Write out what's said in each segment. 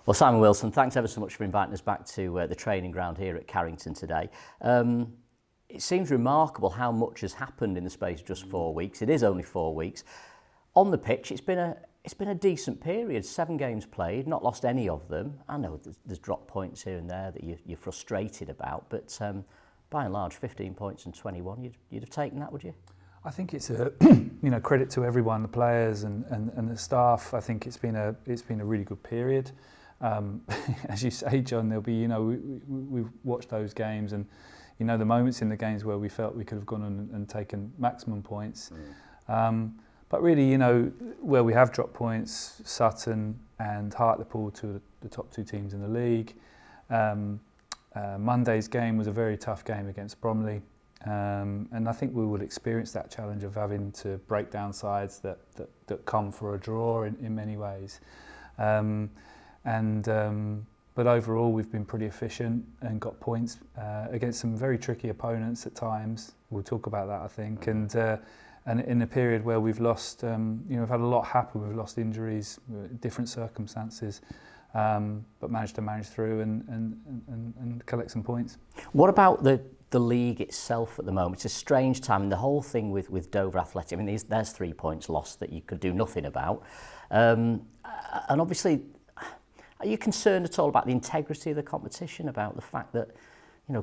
Well, Simon Wilson, thanks ever so much for inviting us back to the training ground here at Carrington today. It seems remarkable how much has happened in the space of just 4 weeks. It is only 4 weeks. On the pitch, it's been a decent period. 7 games played, not lost any of them. I know there's drop points here and there that you're frustrated about, but by and large, 15 points and 21, you'd have taken that, would you? I think it's a credit to everyone, the players and the staff. I think it's been a really good period. As you say, John, there'll be we've watched those games and the moments in the games where we felt we could have gone on and taken maximum points. But really, where we have dropped points, Sutton and Hartlepool, two of the top 2 teams in the league. Monday's game was a very tough game against Bromley. And I think we will experience that challenge of having to break down sides that come for a draw in many ways. But overall, we've been pretty efficient and got points against some very tricky opponents at times. We'll talk about that, I think. And in a period where we've lost, we've had a lot happen. We've lost injuries, different circumstances, but managed to manage through and collect some points. What about the league itself at the moment? It's a strange time. The whole thing with Dover Athletic, I mean, there's 3 points lost that you could do nothing about. And obviously, are you concerned at all about the integrity of the competition, about the fact that,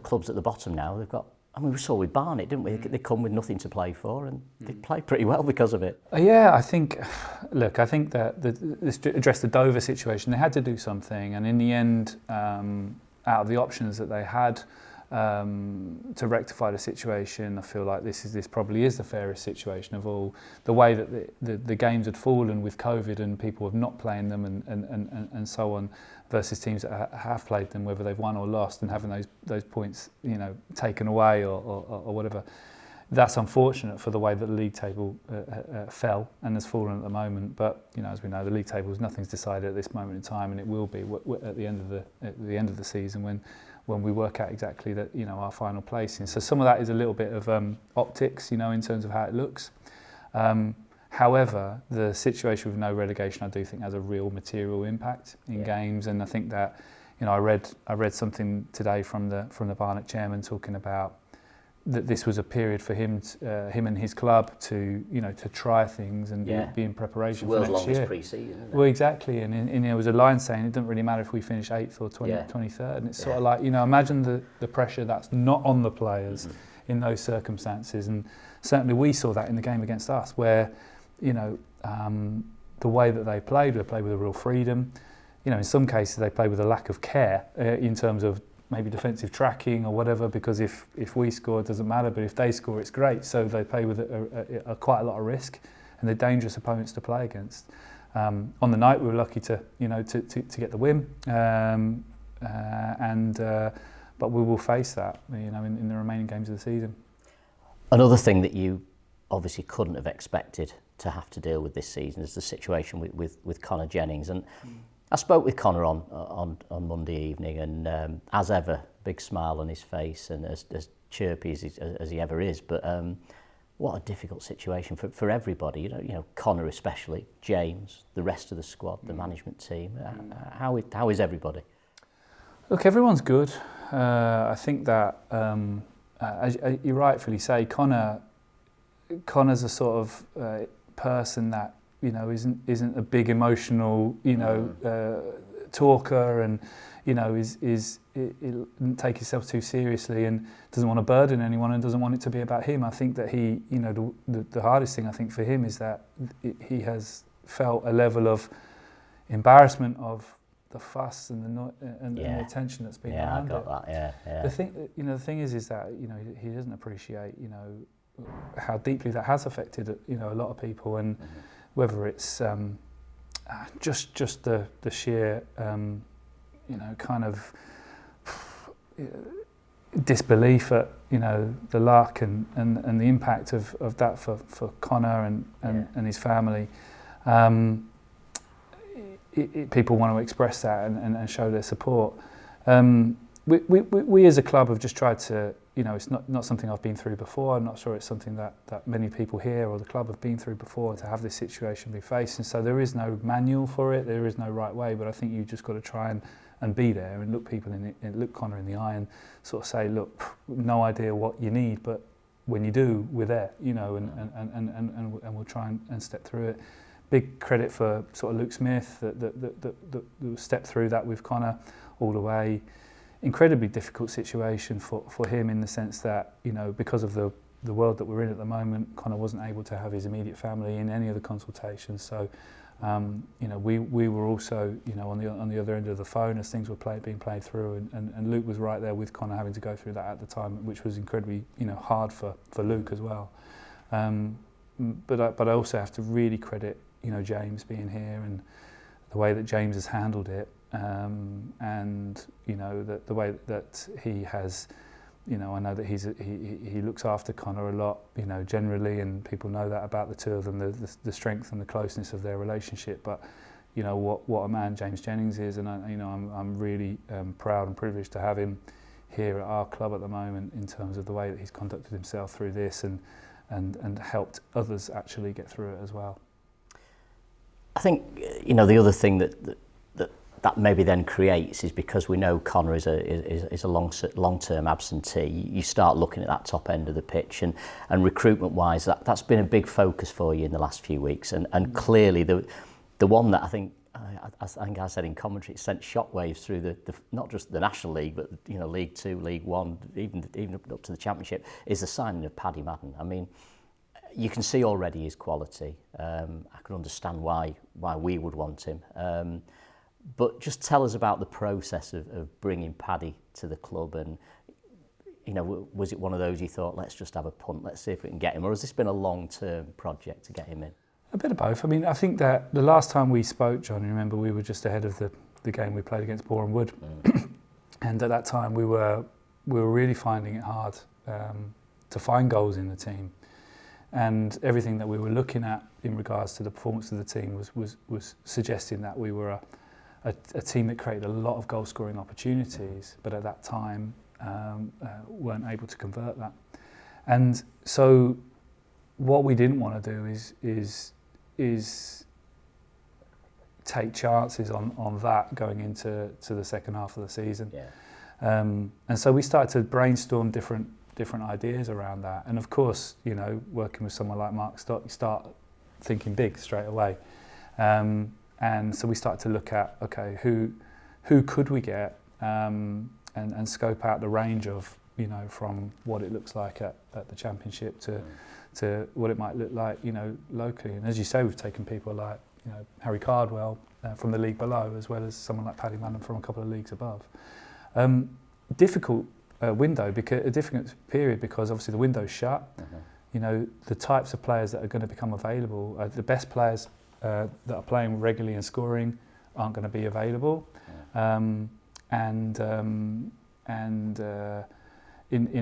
clubs at the bottom now, they've got, we saw with Barnet, didn't we? They come with nothing to play for and they play pretty well because of it. Yeah, I think that this addressed the Dover situation. They had to do something, and in the end, out of the options that they had, to rectify the situation, I feel like this probably is the fairest situation of all. The way that the games had fallen with COVID and people have not playing them and so on, versus teams that have played them, whether they've won or lost, and having those points taken away or whatever. That's unfortunate for the way that the league table fell and has fallen at the moment. But as we know, the league table nothing's decided at this moment in time, and it will be at the end of the season when we work out exactly that our final placing. So some of that is a little bit of optics, in terms of how it looks. However, the situation with no relegation, I do think, has a real material impact in games, and I think that I read something today from the Barnet chairman talking about that this was a period for him and his club to try things and be in preparation for next year. World's longest pre-season, isn't it? Well, exactly, and there was a line saying it doesn't really matter if we finish 8th or 23rd, and it's sort of like imagine the pressure that's not on the players in those circumstances, and certainly we saw that in the game against us, where the way that they played with a real freedom. In some cases they played with a lack of care in terms of maybe defensive tracking or whatever, because if we score, it doesn't matter, but if they score, it's great. So they play with quite a lot of risk, and they're dangerous opponents to play against. On the night, we were lucky to get the win, but we will face that, in the remaining games of the season. Another thing that you obviously couldn't have expected to have to deal with this season is the situation with Connor Jennings, and I spoke with Connor on Monday evening, and as ever, big smile on his face and as chirpy as he ever is. But what a difficult situation for everybody. Connor especially, James, the rest of the squad, the management team. How is everybody? Look, everyone's good. I think that, as you rightfully say, Connor's a sort of person that isn't a big emotional, talker, and doesn't take himself too seriously and doesn't want to burden anyone and doesn't want it to be about him. I think that he, the hardest thing I think for him is that he has felt a level of embarrassment of the fuss and the attention that's been around it. I got that. Yeah. The thing is that he doesn't appreciate how deeply that has affected a lot of people, and whether it's just the sheer kind of disbelief at the luck and the impact of that for Connor and his family. People want to express that and show their support. We as a club have just tried to you know, it's not something I've been through before. I'm not sure it's something that many people here or the club have been through before, to have this situation be faced. And so there is no manual for it. There is no right way. But I think you've just got to try and be there and look people look Connor in the eye and sort of say, look, no idea what you need, but when you do, we're there, you know, and we'll try and step through it. Big credit for sort of Luke Smith that stepped through that with Connor all the way. Incredibly difficult situation for him, in the sense that, you know, because of the world that we're in at the moment, Connor wasn't able to have his immediate family in any of the consultations. So, you know, we were also, you know, on the other end of the phone as things were being played through, and Luke was right there with Connor, having to go through that at the time, which was incredibly, you know, hard for Luke as well. But I also have to really credit, you know, James being here and the way that James has handled it. And you know, the way that he has, you know, I know that he looks after Connor a lot, you know, generally, and people know that about the two of them, the strength and the closeness of their relationship. But you know what a man James Jennings is, and I'm really proud and privileged to have him here at our club at the moment, in terms of the way that he's conducted himself through this and helped others actually get through it as well. I think, you know, the other thing that maybe then creates is, because we know Connor is a long-term absentee, you start looking at that top end of the pitch, and recruitment-wise, that's been a big focus for you in the last few weeks, and clearly the one that I think I said in commentary, it sent shockwaves through the not just the National League, but, you know, League Two, League One, even up to the Championship, is the signing of Paddy Madden. I mean, you can see already his quality. I can understand why we would want him. But just tell us about the process of bringing Paddy to the club, and, you know, was it one of those you thought, let's just have a punt, let's see if we can get him, or has this been a long-term project to get him in? A bit of both. I mean, I think that the last time we spoke, John, you remember we were just ahead of the game we played against Boreham Wood, and at that time we were really finding it hard to find goals in the team, and everything that we were looking at in regards to the performance of the team was suggesting that we were a team that created a lot of goal scoring opportunities, but at that time weren't able to convert that. And so what we didn't want to do is take chances on that going into the second half of the season. Yeah. And so we started to brainstorm different ideas around that. And of course, you know, working with someone like Mark Stock, you start thinking big straight away. And so we started to look at, okay, who could we get, and scope out the range of, you know, from what it looks like at the Championship to what it might look like, you know, locally. And as you say, we've taken people like, you know, Harry Cardwell from the league below, as well as someone like Paddy Madden from a couple of leagues above. Difficult window, because a difficult period, because obviously the window's shut. You know, the types of players that are going to become available, the best players that are playing regularly and scoring aren't going to be available. In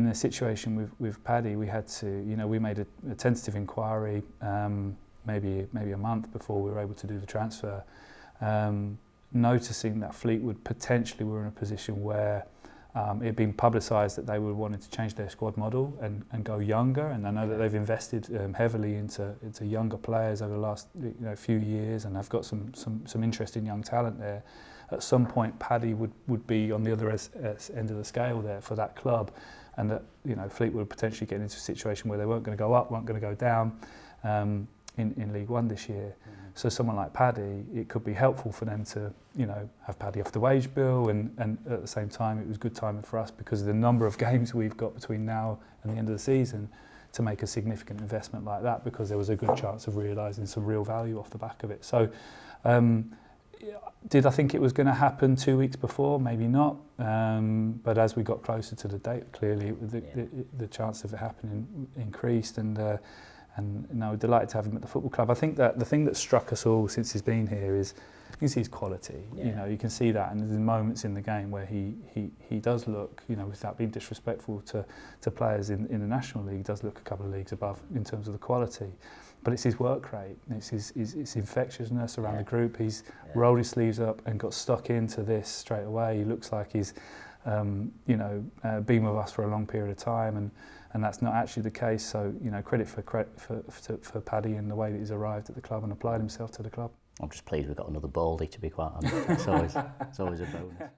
a situation with Paddy, we had to, you know, we made a tentative inquiry maybe a month before we were able to do the transfer, noticing that Fleetwood potentially were in a position where it had been publicised that they were wanting to change their squad model and go younger, and I know that they've invested heavily into younger players over the last, you know, few years, and they've got some interesting young talent there. At some point, Paddy would be on the other end of the scale there for that club, and that, you know, Fleetwood would potentially get into a situation where they weren't going to go up, weren't going to go down in League One this year. So someone like Paddy, it could be helpful for them to, you know, have Paddy off the wage bill, and at the same time it was good timing for us because of the number of games we've got between now and the end of the season to make a significant investment like that, because there was a good chance of realising some real value off the back of it. So did I think it was going to happen 2 weeks before? Maybe not. But as we got closer to the date, clearly the chance of it happening increased, and no, delighted to have him at the football club. I think that the thing that struck us all since he's been here is you can see his quality. Yeah. You know, you can see that, and there's moments in the game where he does look, you know, without being disrespectful to players in the National League, does look a couple of leagues above in terms of the quality. But it's his work rate, it's his infectiousness around the group. He's rolled his sleeves up and got stuck into this straight away. He looks like he's been with us for a long period of time, and that's not actually the case. So, credit for Paddy and the way that he's arrived at the club and applied himself to the club. I'm just pleased we've got another Baldy, to be quite honest. It's always a bonus.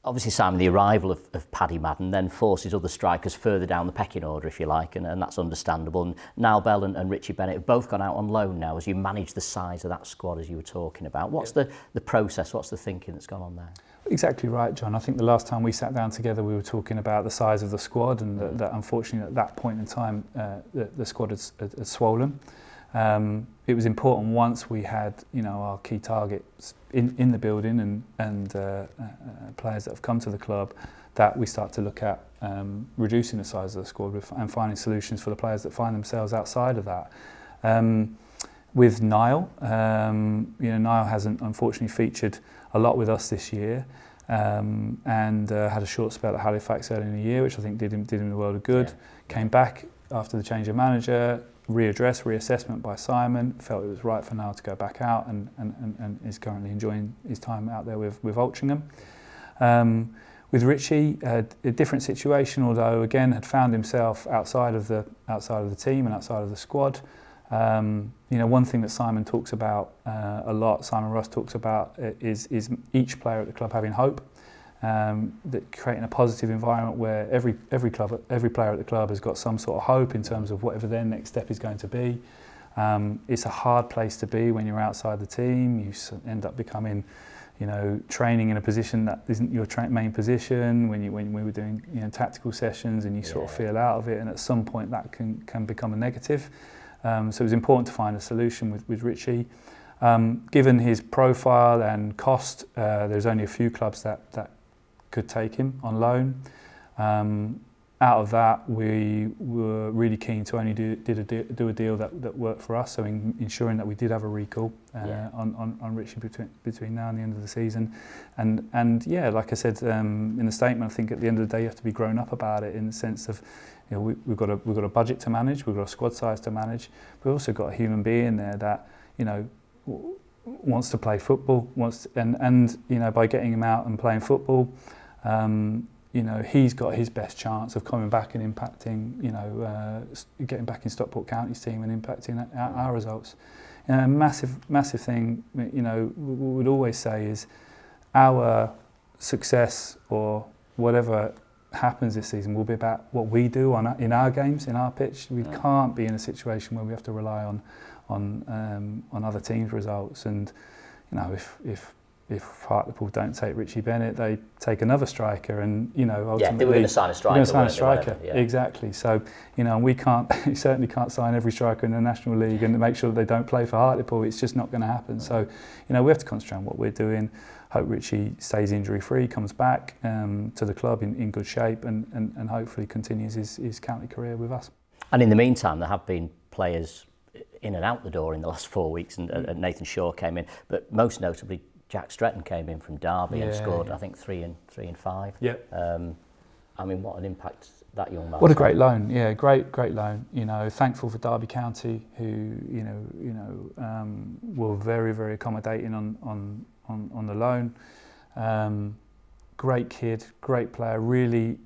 Obviously, Simon, the arrival of Paddy Madden then forces other strikers further down the pecking order, if you like, and that's understandable. And Niall Bell and Richie Bennett have both gone out on loan now as you manage the size of that squad, as you were talking about. What's the process, what's the thinking that's gone on there? Exactly right, John. I think the last time we sat down together, we were talking about the size of the squad, and that unfortunately at that point in time, the squad had swollen. It was important once we had, our key targets in the building and players that have come to the club, that we start to look at reducing the size of the squad and finding solutions for the players that find themselves outside of that. With Niall, Niall hasn't unfortunately featured a lot with us this year, and had a short spell at Halifax early in the year, which I think did him the world of good. Yeah. Came back after the change of manager, reassessment by Simon, felt it was right for Niall to go back out, and is currently enjoying his time out there with Altrincham. With Richie, a different situation, although again had found himself outside of the team and outside of the squad. One thing that Simon talks about a lot, Simon Ross talks about, is each player at the club having hope. That creating a positive environment where every player at the club has got some sort of hope in terms of whatever their next step is going to be. It's a hard place to be when you're outside the team. You end up becoming, training in a position that isn't your main position. When we were doing tactical sessions, and you sort of feel out of it, and at some point that can become a negative. So it was important to find a solution with Richie. Given his profile and cost, there's only a few clubs that could take him on loan. Out of that, we were really keen to only do a deal that worked for us, so ensuring that we did have a recall on Richie between now and the end of the season. And like I said in the statement, I think at the end of the day you have to be grown up about it, in the sense of we've got a budget to manage, we've got a squad size to manage, we've also got a human being there that wants to play football, and by getting him out and playing football, he's got his best chance of coming back and impacting, getting back in Stockport County's team and impacting our results. Massive thing, we would always say is our success or whatever happens this season will be about what we do in our games, in our pitch. We can't be in a situation where we have to rely on other teams' results. And if Hartlepool don't take Richie Bennett, they take another striker, and ultimately they were going to sign a striker. Exactly. So we certainly can't sign every striker in the National League and make sure that they don't play for Hartlepool. It's just not going to happen. So we have to concentrate on what we're doing. Hope Richie stays injury free, comes back to the club in good shape, and hopefully continues his county career with us. And in the meantime, there have been players in and out the door in the last 4 weeks, and Nathan Shaw came in, but most notably Jack Stratton came in from Derby and scored, I think, 3 and 5. Yeah. What an impact that young man. What a great loan! Yeah, great loan. Thankful for Derby County, who were very, very accommodating on the loan. Great kid, great player. Really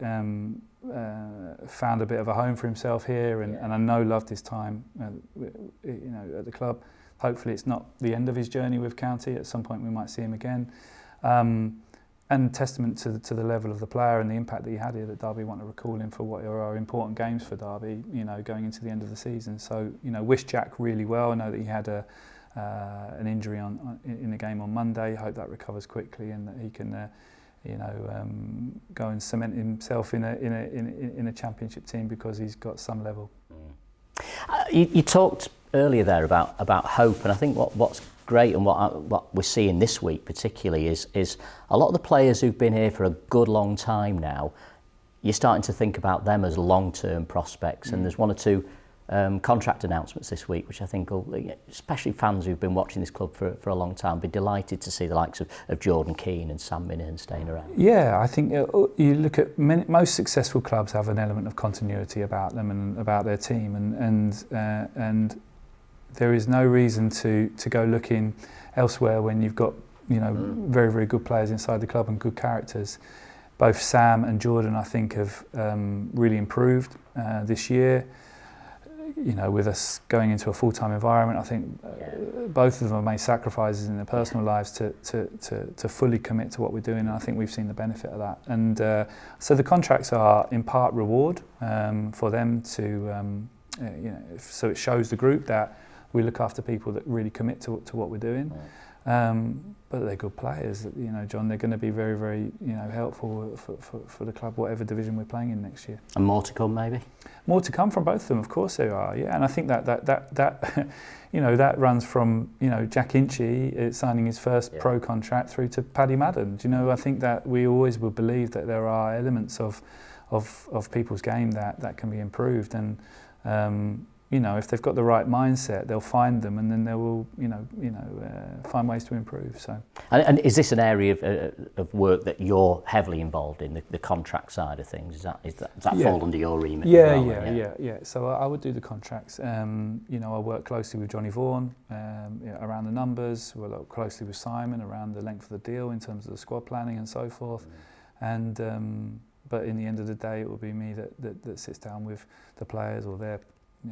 found a bit of a home for himself here, and I know loved his time, at the club. Hopefully it's not the end of his journey with County. At some point we might see him again. And testament to the level of the player and the impact that he had here, that Derby want to recall him for what are important games for Derby, going into the end of the season. So, wish Jack really well. I know that he had an injury in the game on Monday. Hope that recovers quickly and that he can go and cement himself in a championship team, because he's got some level. You talked earlier there about hope, and I think what's great and what we're seeing this week particularly is a lot of the players who've been here for a good long time now, you're starting to think about them as long-term prospects, and there's 1 or 2 contract announcements this week, which I think will, especially fans who've been watching this club for a long time, be delighted to see the likes of Jon Keighren and Sam Minahan staying around. Yeah, I think you look at most successful clubs have an element of continuity about them and about their team, and There is no reason to go looking elsewhere when you've got very, very good players inside the club and good characters. Both Sam and Jordan, I think, have really improved this year. With us going into a full-time environment, I think both of them have made sacrifices in their personal lives to fully commit to what we're doing, and I think we've seen the benefit of that. And so the contracts are in part reward for them to, so it shows the group that we look after people that really commit to what we're doing. But they're good players, John. They're going to be very, very, helpful for the club, whatever division we're playing in next year. And more to come, maybe. More to come from both of them, of course there are. Yeah, and I think that that runs from Jack Hinchy signing his first pro contract through to Paddy Madden. I think that we always will believe that there are elements of people's game that can be improved, and if they've got the right mindset, they'll find them, and then they will, find ways to improve. So, and is this an area of work that you're heavily involved in, the contract side of things? Does that fall under your remit? Yeah. So I would do the contracts. I work closely with Johnny Vaughan around the numbers. We work closely with Simon around the length of the deal in terms of the squad planning and so forth. And but in the end of the day, it will be me that sits down with the players or their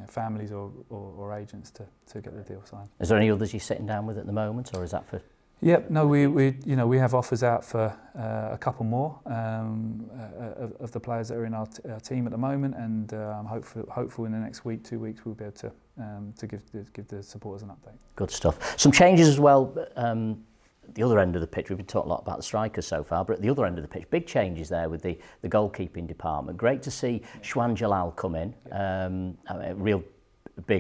families or agents to get the deal signed. Is there any others you're sitting down with at the moment, or is that for? Yep. No, we have offers out for a couple more of the players that are in our team at the moment, and I'm hopeful in the next week, 2 weeks, we'll be able to give the supporters an update. Good stuff. Some changes as well. The other end of the pitch, we've been talking a lot about the strikers so far, but at the other end of the pitch, big changes there with the goalkeeping department. Great to see Shwan Jalal come in,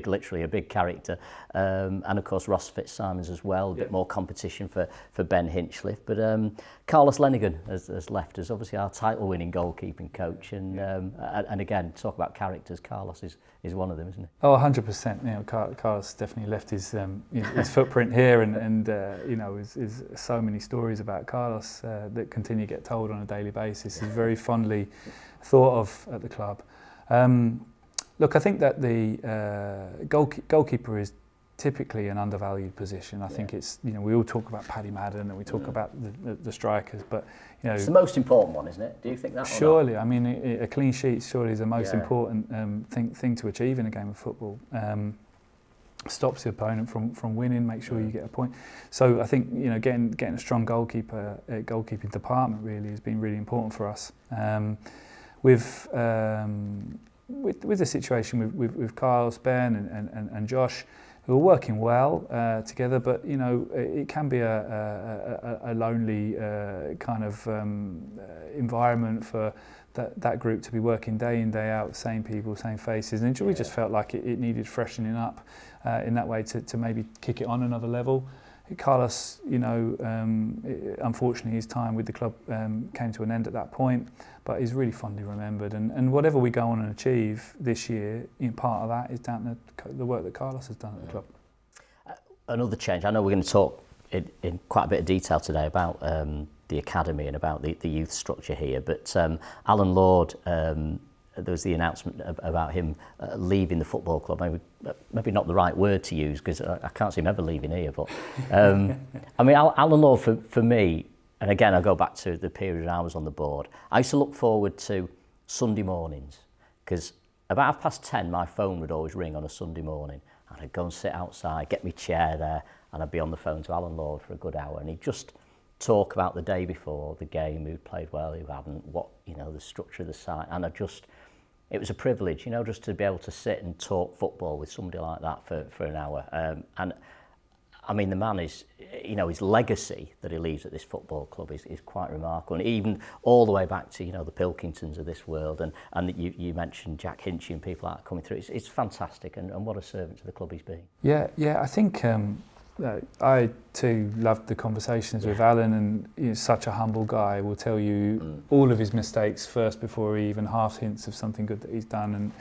literally a big character, and of course Ross Fitzsimons as well, a bit more competition for Ben Hinchliffe. But Carlos Lenigan has left us, obviously our title-winning goalkeeping coach, and again, talk about characters, Carlos is one of them, isn't he? Oh, 100%. Carlos definitely left his footprint here, and is so many stories about Carlos that continue to get told on a daily basis. He's very fondly thought of at the club. Look, I think that the goalkeeper is typically an undervalued position. I think it's, we all talk about Paddy Madden and we talk about the strikers, but it's the most important one, isn't it? Do you think that? Surely, I mean, a clean sheet surely is the most important thing to achieve in a game of football. Stops the opponent from winning, make sure you get a point. So I think getting a strong goalkeeping department really has been really important for us. With the situation with Carlos, Ben and Josh, who are working well together, but it can be a lonely kind of environment for that group to be working day in, day out, same people, same faces, and we just felt like it needed freshening up in that way to maybe kick it on another level. Carlos, unfortunately his time with the club came to an end at that point, but he's really fondly remembered, and whatever we go on and achieve this year, in part of that is down to the work that Carlos has done at the club. Another change, I know we're going to talk in quite a bit of detail today about the academy and about the youth structure here, but Alan Lord, there was the announcement about him leaving the football club. Maybe not the right word to use, because I can't see him ever leaving here. But I mean, Alan Lord for me, and again I go back to the period I was on the board. I used to look forward to Sunday mornings, because about 10:30 my phone would always ring on a Sunday morning, and I'd go and sit outside, get my chair there, and I'd be on the phone to Alan Lord for a good hour, and he'd just talk about the day before the game, who played well, who hadn't, what the structure of the site, and it was a privilege, just to be able to sit and talk football with somebody like that for an hour. And I mean, the man is, his legacy that he leaves at this football club is quite remarkable. And even all the way back to, the Pilkingtons of this world. And you mentioned Jack Hinchy and people like that coming through. It's fantastic, and what a servant to the club he's been. Yeah, I think I too loved the conversations with Alan, and he's such a humble guy. Will tell you all of his mistakes first before he even half hints of something good that he's done,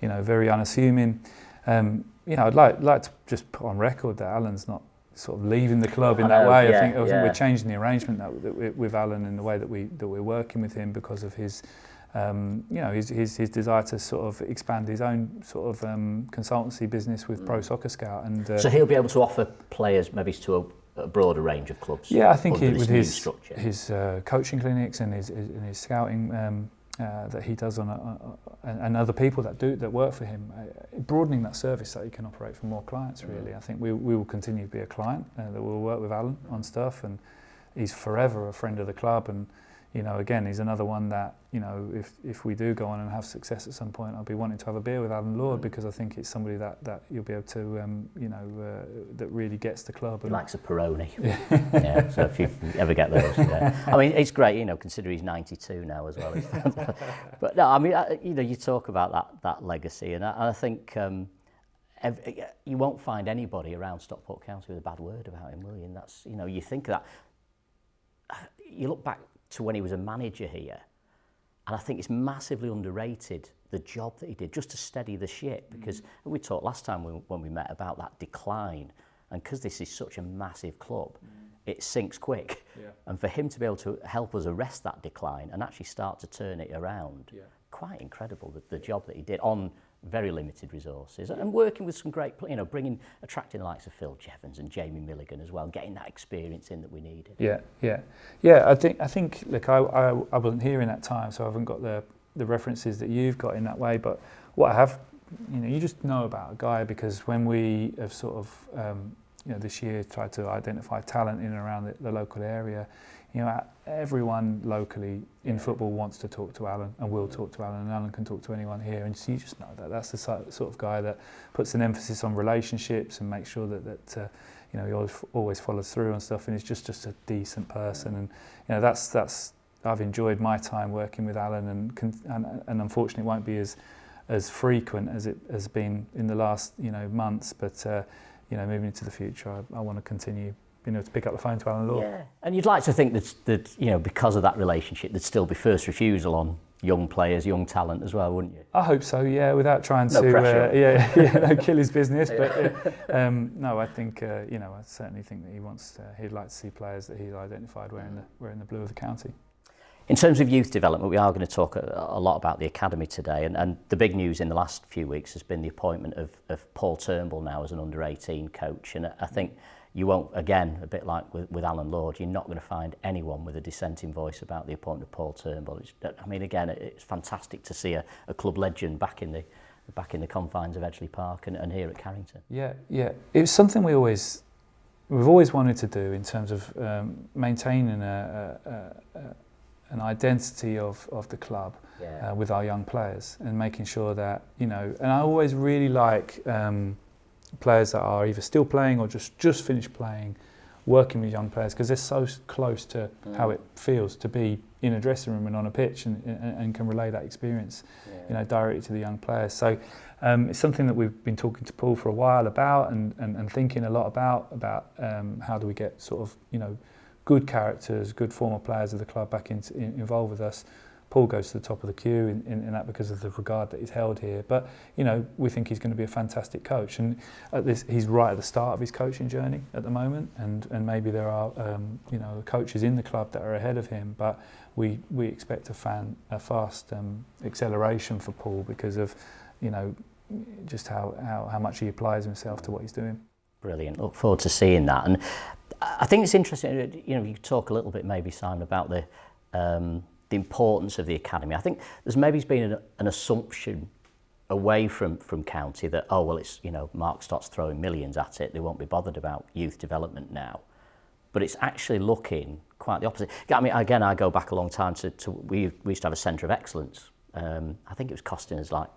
and very unassuming. I'd like to just put on record that Alan's not sort of leaving the club in that way. I think we're changing the arrangement with Alan in the way that we're working with him because of his his desire to sort of expand his own sort of consultancy business with Pro Soccer Scout. And so he'll be able to offer players maybe to a broader range of clubs. Yeah, I think with his coaching clinics and his scouting that he does and other people that work for him, broadening that service so he can operate for more clients. Really, I think we will continue to be a client that will work with Alan on stuff, and he's forever a friend of the club. And again, he's another one that if we do go on and have success at some point, I'll be wanting to have a beer with Alan Lord, because I think it's somebody that you'll be able to that really gets the club. He likes a Peroni. Yeah, so if you ever get those, I mean, it's great, considering he's 92 now as well. But no, I mean, you talk about that legacy, and I think you won't find anybody around Stockport County with a bad word about him, will you? And that's, you think that, you look back to when he was a manager here, and I think it's massively underrated the job that he did just to steady the ship, because we talked last time when we met about that decline, and because this is such a massive club, it sinks quick, and for him to be able to help us arrest that decline and actually start to turn it around, quite incredible, the job that he did on very limited resources, and working with some great, attracting the likes of Phil Jevons and Jamie Milligan as well, and getting that experience in that we needed. Yeah. I think. Look, I wasn't here in that time, so I haven't got the references that you've got in that way. But what I have, you just know about a guy, because when we have sort of, this year tried to identify talent in and around the local area, everyone locally in football wants to talk to Alan and will talk to Alan, and Alan can talk to anyone here, and so you just know that that's the sort of guy that puts an emphasis on relationships and makes sure that he always follows through on stuff, and he's just a decent person. And that's I've enjoyed my time working with Alan, and unfortunately it won't be as frequent as it has been in the last months, but moving into the future, I want to continue to pick up the phone to Alan Lord. Yeah, and you'd like to think that because of that relationship, there'd still be first refusal on young players, young talent as well, wouldn't you? I hope so, yeah, without trying no to kill his business. But no, I think I certainly think that he'd like to see players that he's identified wearing the blue of the county. In terms of youth development, we are going to talk a lot about the academy today, and the big news in the last few weeks has been the appointment of Paul Turnbull now as an under-18 coach, and I think you won't, again, a bit like with Alan Lord, you're not going to find anyone with a dissenting voice about the appointment of Paul Turnbull. It's fantastic to see a club legend back in the confines of Edgeley Park and here at Carrington. Yeah. It was something we've always wanted to do in terms of maintaining an identity of the club with our young players, and making sure that, and I always really like players that are either still playing or just finished playing, working with young players, because they're so close to how it feels to be in a dressing room and on a pitch, and can relay that experience directly to the young players. So it's something that we've been talking to Paul for a while about, and thinking a lot about how do we get sort of good characters, good former players of the club back involved with us. Paul goes to the top of the queue in that because of the regard that he's held here. But, we think he's going to be a fantastic coach. And he's right at the start of his coaching journey at the moment. And maybe there are, coaches in the club that are ahead of him. But we expect a fast acceleration for Paul because of, just how much he applies himself to what he's doing. Brilliant. Look forward to seeing that. And I think it's interesting, you could talk a little bit maybe, Simon, about the importance of the academy. I think there's maybe been an assumption away from County that, it's, Mark Stott's throwing millions at it, they won't be bothered about youth development now. But it's actually looking quite the opposite. I mean, again, I go back a long time to we used to have a centre of excellence. I think it was costing us like,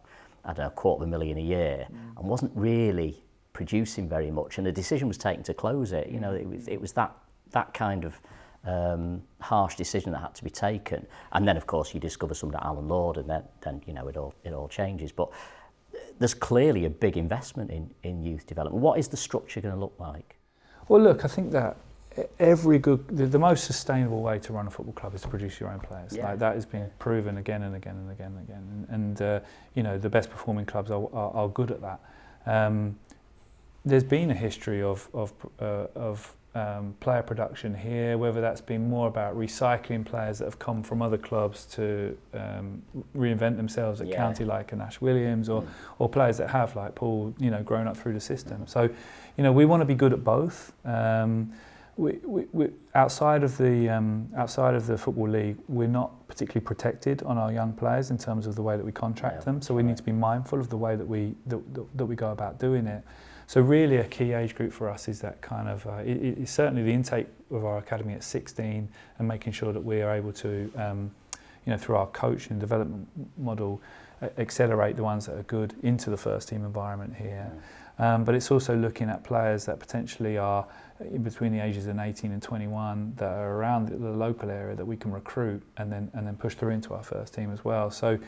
$250,000 a year, and wasn't really producing very much, and the decision was taken to close it. It was that kind of harsh decision that had to be taken, and then of course you discover somebody like Alan Lord, and then it all changes. But there's clearly a big investment in youth development. What is the structure going to look like? Well, look, I think that the most sustainable way to run a football club is to produce your own players. Yeah. Like that has been proven again and again and again and again. And the best performing clubs are good at that. There's been a history of player production here, whether that's been more about recycling players that have come from other clubs to reinvent themselves at county, like an Ash Williams, or players that have, like Paul, grown up through the system. So, we want to be good at both. We outside of the Football League, we're not particularly protected on our young players in terms of the way that we contract them. So we need to be mindful of the way that we go about doing it. So really, a key age group for us is that kind of it's certainly the intake of our academy at 16, and making sure that we are able to, through our coaching and development model, accelerate the ones that are good into the first team environment here. But it's also looking at players that potentially are in between the ages of 18 and 21 that are around the local area that we can recruit and then push through into our first team as well. So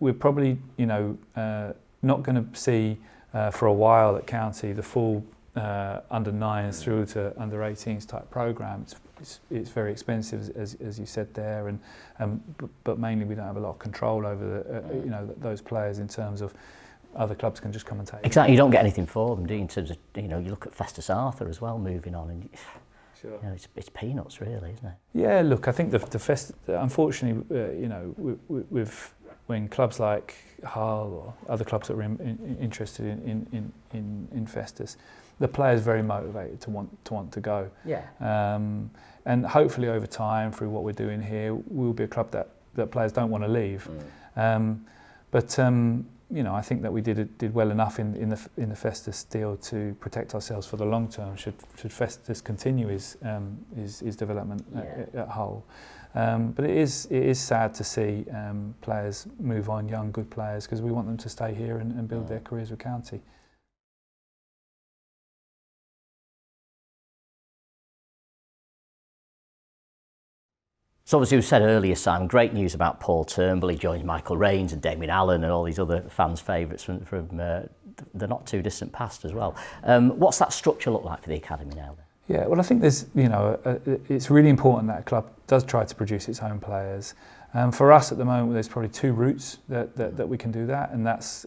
we're probably not going to see for a while at County the full under 9s through to under 18s type programme. It's very expensive, as you said there, but mainly we don't have a lot of control over those players in terms of other clubs can just come and take. Exactly, you don't get anything for them, do you? In terms of you look at Festus Arthur as well, moving on, and sure. It's peanuts, really, isn't it? Yeah, look, I think unfortunately, when clubs like Hull or other clubs that are interested in Festus, the players very motivated to want to go. Yeah. And hopefully over time, through what we're doing here, we'll be a club that players don't want to leave. I think that we did well enough in the Festus deal to protect ourselves for the long term. Should Festus continue his development at Hull, but it is sad to see players move on, young good players, because we want them to stay here and build their careers with County. So obviously we said earlier, Simon, great news about Paul Turnbull. He joins Michael Raines and Damien Allen and all these other fans' favourites from the not too distant past as well. What's that structure look like for the academy now then? Yeah, well, I think there's, it's really important that a club does try to produce its own players. For us at the moment, there's probably two routes that we can do that, and that's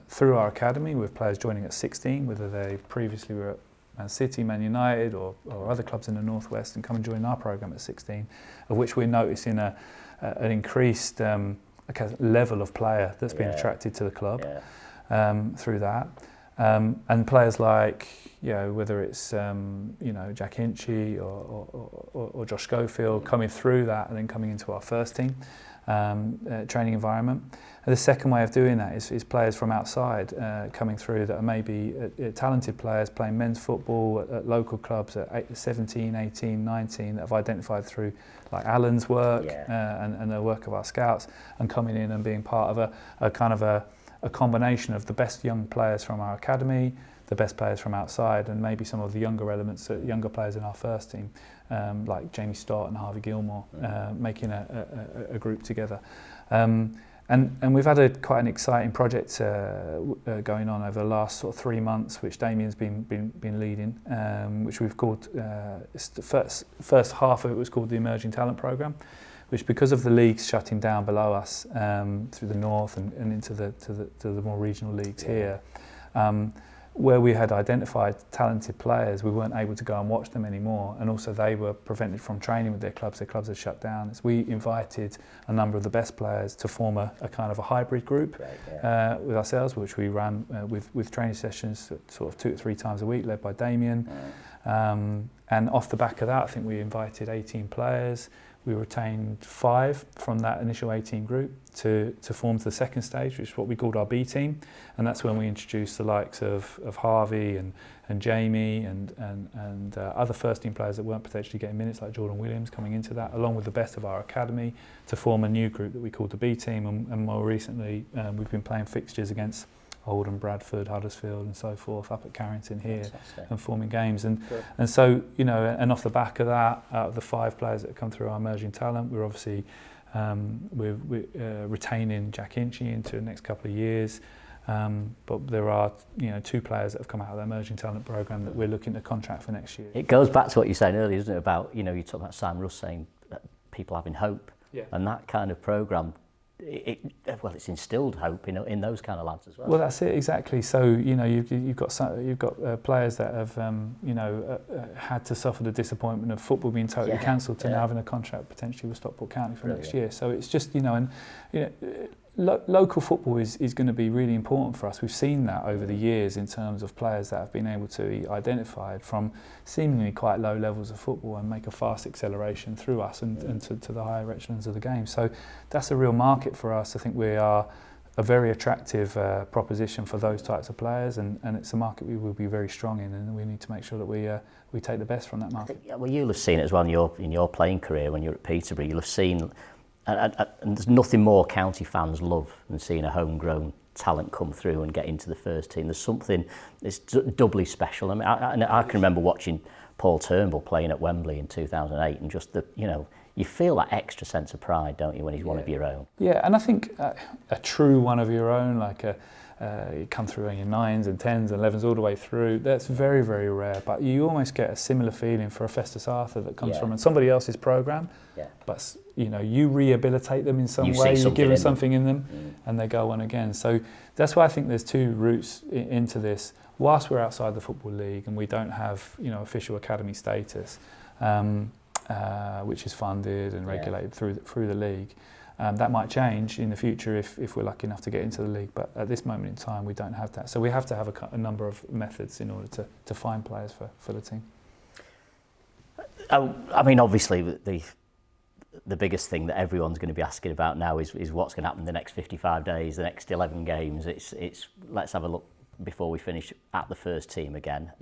through our academy with players joining at 16, whether they previously were at Man City, Man United, or other clubs in the Northwest, and come and join our programme at 16, of which we're noticing an increased level of player that's been attracted to the club through that. And players like, whether it's Jack Hinchy or Josh Schofield coming through that and then coming into our first team training environment. And the second way of doing that is players from outside coming through that are maybe talented players playing men's football at local clubs at 17, 18, 19 that have identified through like Alan's work and the work of our scouts, and coming in and being part of a kind of a combination of the best young players from our academy, the best players from outside, and maybe some of the younger elements, younger players in our first team, like Jamie Stott and Harvey Gilmore, making a group together. And we've had quite an exciting project going on over the last sort of 3 months, which Damien's been leading, which we've called, the first half of it was called the Emerging Talent Programme, which, because of the leagues shutting down below us through the north and into the more regional leagues here, where we had identified talented players, we weren't able to go and watch them anymore, and also they were prevented from training with their clubs had shut down. So we invited a number of the best players to form a kind of a hybrid group with ourselves, which we ran with training sessions sort of 2 to 3 times a week, led by Damien. And off the back of that, I think we invited 18 players. We retained 5 from that initial 18 group to form the second stage, which is what we called our B team, and that's when we introduced the likes of Harvey and Jamie and other first team players that weren't potentially getting minutes, like Jordan Williams coming into that, along with the best of our academy, to form a new group that we called the B team. And more recently, we've been playing fixtures against Oldham, Bradford, Huddersfield and so forth up at Carrington here. Fantastic. And forming games. And so, and off the back of that, out of the 5 players that have come through our emerging talent, we're obviously we're retaining Jack Hinchy into the next couple of years. But there are 2 players that have come out of the emerging talent programme that we're looking to contract for next year. It goes back to what you were saying earlier, isn't it, about, you talk about Simon Russ saying that people having hope. Yeah. And that kind of programme it's instilled hope in those kind of lads as well. Well, that's it exactly. So you've got players that have had to suffer the disappointment of football being totally cancelled to now having a contract potentially with Stockport County for next year. So it's just local football is going to be really important for us. We've seen that over the years in terms of players that have been able to be identified from seemingly quite low levels of football and make a fast acceleration through us and to the higher echelons of the game. So that's a real market for us. I think we are a very attractive proposition for those types of players, and it's a market we will be very strong in, and we need to make sure that we take the best from that market. Well, you'll have seen it as well in your playing career when you're at Peterborough. You'll have seen. And there's nothing more county fans love than seeing a homegrown talent come through and get into the first team. There's something that's doubly special. I mean, I can remember watching Paul Turnbull playing at Wembley in 2008, and just you feel that extra sense of pride, don't you, when he's one of your own? Yeah, and I think a true one of your own, like you come through on your 9s and 10s and 11s all the way through, that's very, very rare. But you almost get a similar feeling for a Festus Arthur that comes from somebody else's programme. Yeah. But you rehabilitate them in some way, you give them something in them, and they go on again. So that's why I think there's two routes into this. Whilst we're outside the Football League and we don't have official academy status, which is funded and regulated through the league, that might change in the future if we're lucky enough to get into the league. But at this moment in time, we don't have that. So we have to have a number of methods in order to find players for the team. I mean, obviously, the biggest thing that everyone's going to be asking about now is what's going to happen in the next 55 days, the next 11 games. It's let's have a look before we finish at the first team again.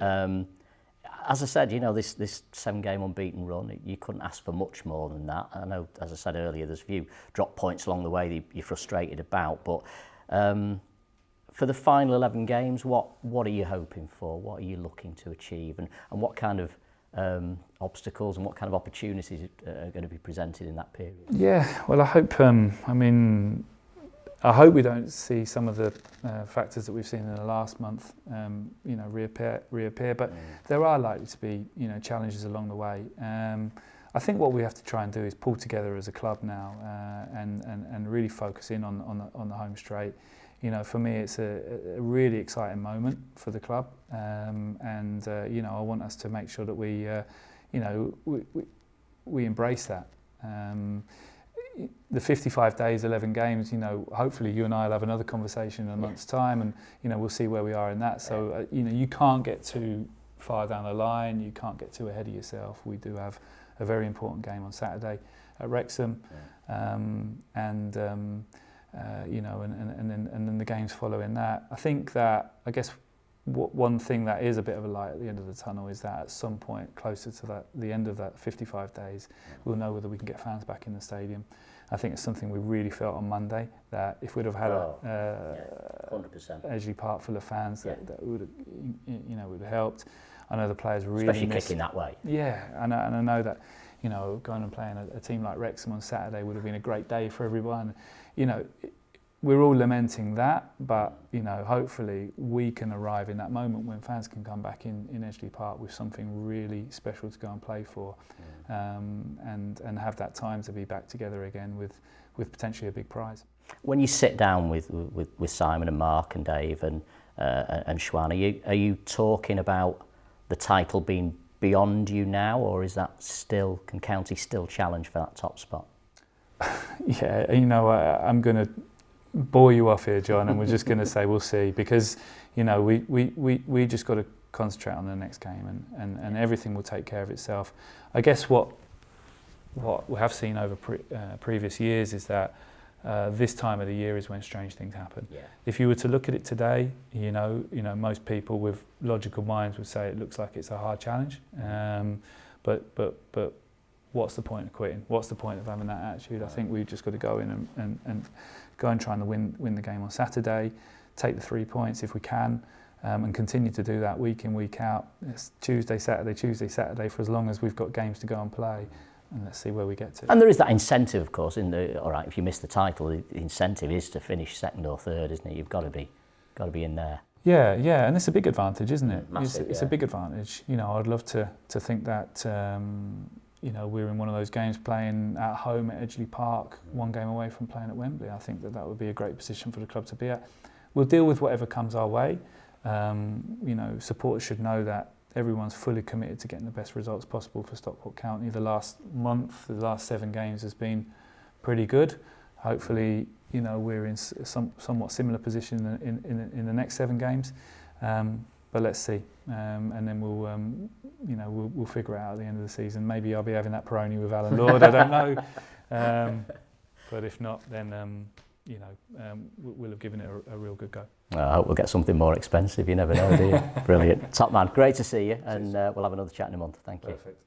As I said, this 7-game unbeaten run, you couldn't ask for much more than that. I know, as I said earlier, there's a few drop points along the way that you're frustrated about, but for the final 11 games, what are you hoping for? What are you looking to achieve? And what kind of obstacles and what kind of opportunities are going to be presented in that period? Yeah, well, I hope, I hope we don't see some of the factors that we've seen in the last month, reappear. But there are likely to be, challenges along the way. I think what we have to try and do is pull together as a club now and really focus in on the home straight. For me, it's a really exciting moment for the club, and I want us to make sure that we embrace that. The 55 days, 11 games, hopefully you and I will have another conversation in a month's time, and we'll see where we are in that. So you can't get too far down the line, you can't get too ahead of yourself. We do have a very important game on Saturday at Wrexham, and then the games following that. I think that, one thing that is a bit of a light at the end of the tunnel is that at some point closer to the end of that 55 days, we'll know whether we can get fans back in the stadium. I think it's something we really felt on Monday, that if we'd have had 100% Edgeley Park full of fans, that would have helped. I know the players really especially kicking that way. Yeah, and I know that going and playing a team like Wrexham on Saturday would have been a great day for everyone. We're all lamenting that, but hopefully we can arrive in that moment when fans can come back in Edgeley Park with something really special to go and play for, and have that time to be back together again with potentially a big prize. When you sit down with Simon and Mark and Dave and Schwan, are you talking about the title being beyond you now, or is that still, can County still challenge for that top spot? Yeah, I'm going to bore you off here, John, and we're just going to say we'll see, because we just got to concentrate on the next game, and everything will take care of itself. I guess what we have seen over previous years is that this time of the year is when strange things happen. Yeah. If you were to look at it today, most people with logical minds would say it looks like it's a hard challenge, but what's the point of quitting? What's the point of having that attitude? I think we've just got to go in and go and try and win the game on Saturday, take the 3 points if we can, and continue to do that week in, week out. It's Tuesday, Saturday for as long as we've got games to go and play, and let's see where we get to. And there is that incentive, of course, if you miss the title, the incentive is to finish second or third, isn't it? You've got to be in there. Yeah, and it's a big advantage, isn't it? Massive, it's a big advantage. I'd love to think that we're in one of those games playing at home at Edgeley Park, one game away from playing at Wembley. I think that would be a great position for the club to be at. We'll deal with whatever comes our way. Supporters should know that everyone's fully committed to getting the best results possible for Stockport County. The last month, the last 7 games has been pretty good. Hopefully, we're in somewhat similar position in the next 7 games. But let's see, and then we'll figure it out at the end of the season. Maybe I'll be having that Peroni with Alan Lord. I don't know, but if not, then we'll have given it a real good go. I hope we'll get something more expensive. You never know, do you? Brilliant, top man. Great to see you, and we'll have another chat in a month. Thank you. Perfect.